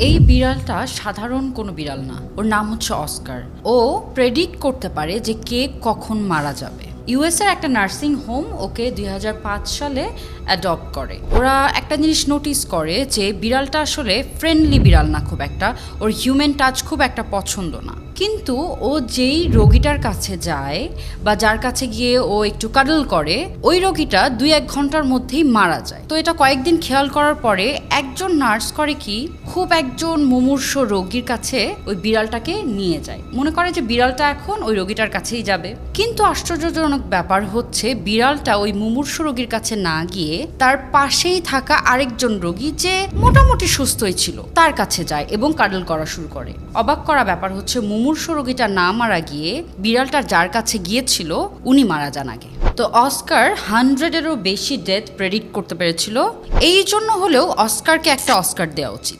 এই বিড়ালটা সাধারণ কোনো বিড়াল না, ওর নাম হচ্ছে অস্কার। ও প্রেডিক্ট করতে পারে যে কে কখন মারা যাবে। ইউএসের একটা নার্সিং হোম ওকে 2005 সালে অ্যাডপ্ট করে। ওরা একটা জিনিস নোটিস করে যে বিড়ালটা আসলে ফ্রেন্ডলি বিড়াল না, খুব একটা ওর হিউম্যান টাচ খুব একটা পছন্দ না। কিন্তু ও যেই রোগীটার কাছে যায় বা যার কাছে গিয়ে ও একটু কাডল করে, ওই রোগীটা 2-1 ঘন্টার মধ্যেই মারা যায়। তো এটা কয়েকদিন খেয়াল করার পরে একজন নার্স করে কি, খুব একজন মুমূর্ষু রোগীর কাছে ওই বিড়ালটাকে নিয়ে যায়, মনে করে যে বিড়ালটা এখন ওই রোগীটার কাছেই যাবে। কিন্তু আশ্চর্যজনক ব্যাপার হচ্ছে বিড়ালটা ওই মুমূর্ষু রোগীর কাছে না গিয়ে তার পাশেই থাকা আরেকজন রোগী যে মোটামুটি সুস্থই ছিল তার কাছে যায় এবং কাডল করা শুরু করে। অবাক করা ব্যাপার হচ্ছে মুমূর্ষু রোগীটা না মারা গিয়ে বিড়ালটা যার কাছে গিয়েছিল উনি মারা যান আগে। তো অস্কার 100-এরও বেশি ডেথ প্রেডিক্ট করতে পেরেছিল। এই জন্য হলেও অস্কারকে একটা অস্কার দেওয়া উচিত।